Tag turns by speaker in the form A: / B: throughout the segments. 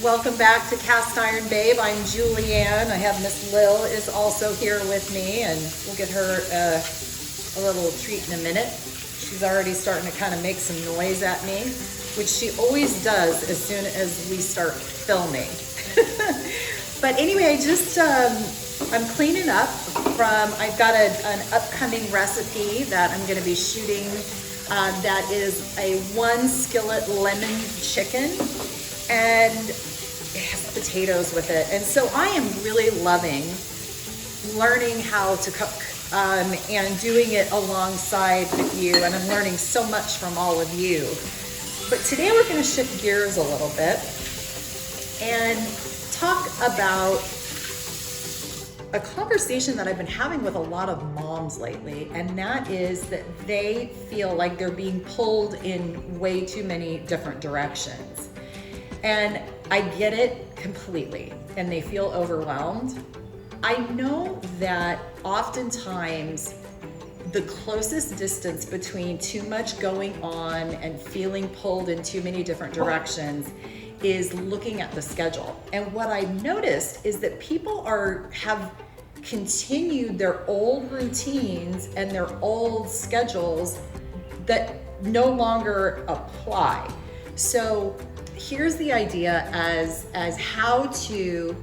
A: welcome back to Cast Iron Babe. I'm Julianne. I have Miss Lil is also here with me, and we'll get her a little treat in a minute. She's already starting to kind of make some noise at me, which she always does as soon as we start filming. But anyway, I'm cleaning up from, I've got an upcoming recipe that I'm going to be shooting that is a 1 skillet lemon chicken, and it has potatoes with it. And so I am really loving learning how to cook and doing it alongside with you, and I'm learning so much from all of you. But today we're going to shift gears a little bit and talk about a conversation that I've been having with a lot of moms lately, and that is that they feel like they're being pulled in way too many different directions. And I get it completely, and they feel overwhelmed. I know that oftentimes the closest distance between too much going on and feeling pulled in too many different directions is looking at the schedule. And what I've noticed is that people have continued their old routines and their old schedules that no longer apply. So here's the idea as how to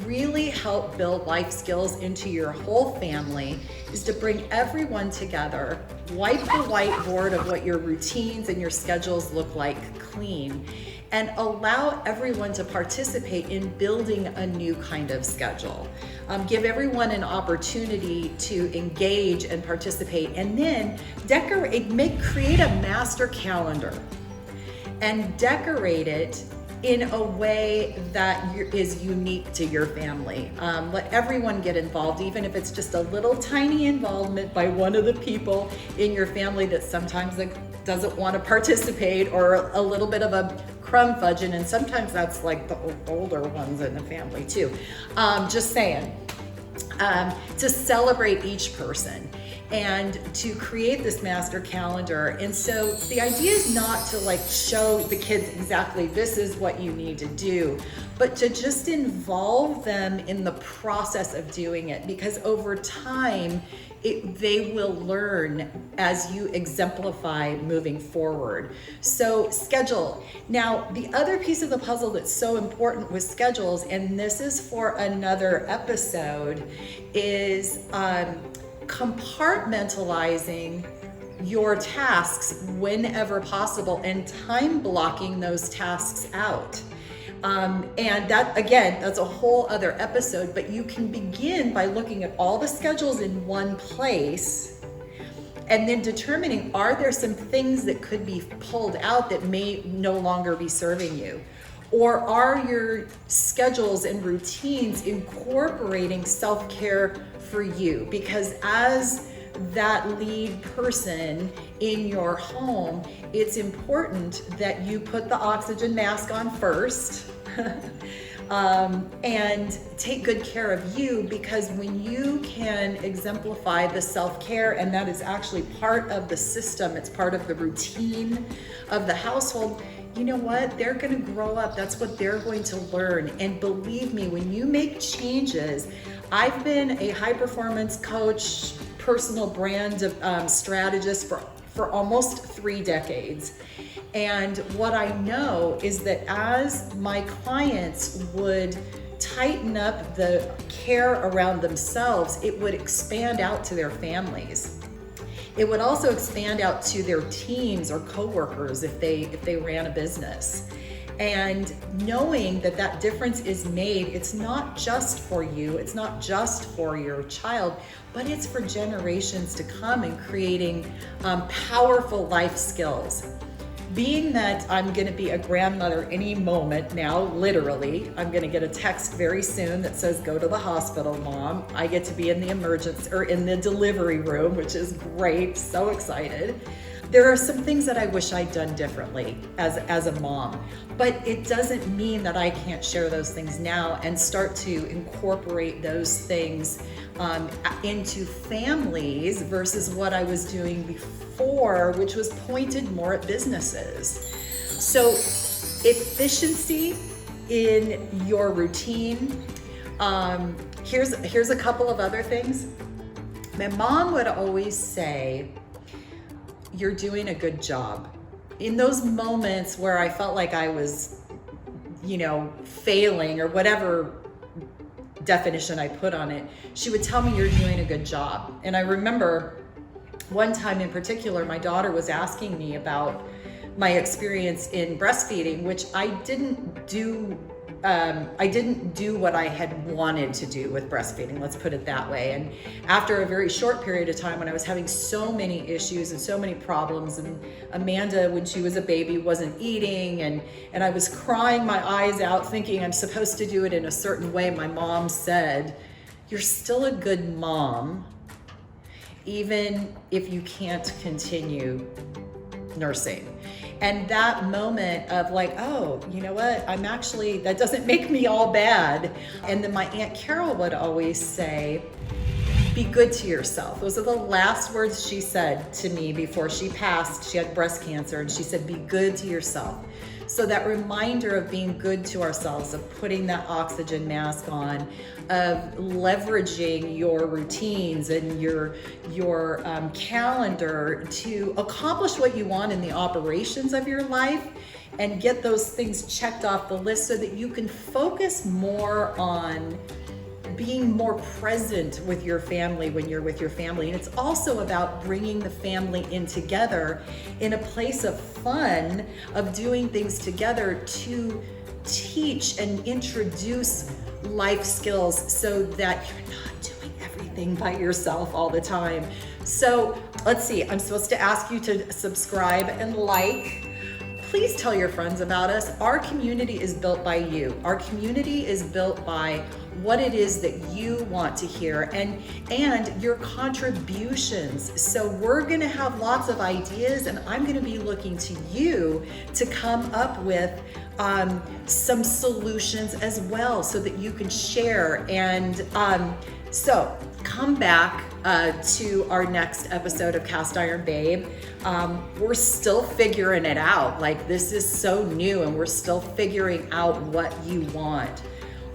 A: really help build life skills into your whole family is to bring everyone together, wipe the whiteboard of what your routines and your schedules look like clean, and allow everyone to participate in building a new kind of schedule. Give everyone an opportunity to engage and participate, and then create a master calendar and decorate it in a way that is unique to your family. Let everyone get involved, even if it's just a little tiny involvement by one of the people in your family that sometimes doesn't want to participate, or a little bit of a crumb fudging, and sometimes that's like the older ones in the family too. Just saying, to celebrate each person and to create this master calendar. And so the idea is not to show the kids exactly this is what you need to do, but to just involve them in the process of doing it, because over time they will learn as you exemplify moving forward. So schedule. Now, the other piece of the puzzle that's so important with schedules, and this is for another episode, is compartmentalizing your tasks whenever possible and time blocking those tasks out. And that, again, that's a whole other episode, but you can begin by looking at all the schedules in one place and then determining, are there some things that could be pulled out that may no longer be serving you? Or are your schedules and routines incorporating self-care for you? Because as that lead person in your home, it's important that you put the oxygen mask on first and take good care of you, because when you can exemplify the self-care, and that is actually part of the system, it's part of the routine of the household, you know what? They're going to grow up. That's what they're going to learn. And believe me, when you make changes, I've been a high performance coach, personal brand strategist for almost 3 decades. And what I know is that as my clients would tighten up the care around themselves, it would expand out to their families. It would also expand out to their teams or coworkers if they ran a business. And knowing that that difference is made, it's not just for you, it's not just for your child, but it's for generations to come, and creating powerful life skills. Being that I'm going to be a grandmother any moment now, literally, I'm going to get a text very soon that says, go to the hospital, Mom. I get to be in the emergency or in the delivery room, which is great. So excited. There are some things that I wish I'd done differently as a mom, but it doesn't mean that I can't share those things now and start to incorporate those things into families versus what I was doing before, which was pointed more at businesses. So efficiency in your routine. Here's a couple of other things. My mom would always say, you're doing a good job. In those moments where I felt like I was, failing or whatever definition I put on it, she would tell me, you're doing a good job. And I remember one time in particular, my daughter was asking me about my experience in breastfeeding, which I didn't do what I had wanted to do with breastfeeding, let's put it that way. And after a very short period of time when I was having so many issues and so many problems, and Amanda, when she was a baby, wasn't eating, and I was crying my eyes out thinking I'm supposed to do it in a certain way, my mom said, you're still a good mom, even if you can't continue nursing. And that moment of like, oh, you know what? That doesn't make me all bad. And then my Aunt Carol would always say, be good to yourself. Those are the last words she said to me before she passed. She had breast cancer, and she said, be good to yourself. So that reminder of being good to ourselves, of putting that oxygen mask on, of leveraging your routines and your calendar to accomplish what you want in the operations of your life, and get those things checked off the list so that you can focus more on being more present with your family when you're with your family. And it's also about bringing the family in together in a place of fun, of doing things together to teach and introduce life skills so that you're not doing everything by yourself all the time. So let's see, I'm supposed to ask you to subscribe and like. Please tell your friends about us. Our community is built by you. Our community is built by what it is that you want to hear and your contributions. So we're gonna have lots of ideas, and I'm gonna be looking to you to come up with some solutions as well so that you can share. And so come back to our next episode of Cast Iron Babe. We're still figuring it out. Like, this is so new, and we're still figuring out what you want.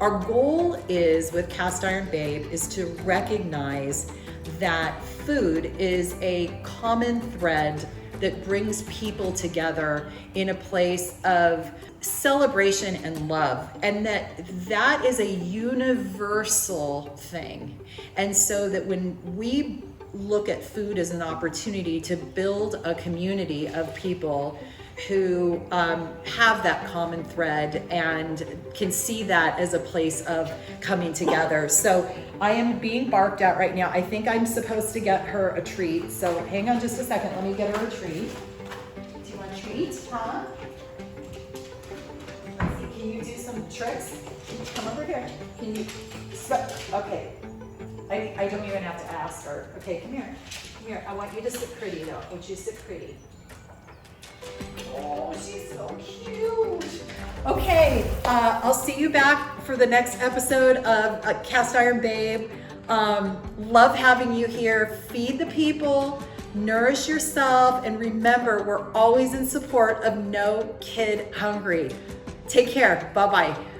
A: Our goal is, with Cast Iron Babe, is to recognize that food is a common thread that brings people together in a place of celebration and love, and that is a universal thing. And so that when we look at food as an opportunity to build a community of people who have that common thread and can see that as a place of coming together. So I am being barked at right now. I think I'm supposed to get her a treat. So hang on just a second. Let me get her a treat. Do you want a treat, huh? Let's see, can you do some tricks? Come over here. Can you, okay. I don't even have to ask her. Okay, come here. Come here. I want you to sit pretty though. I want you to sit pretty. Oh, she's so cute. Okay, I'll see you back for the next episode of Cast Iron Babe. Love having you here. Feed the people, nourish yourself, and remember, we're always in support of No Kid Hungry. Take care. Bye-bye.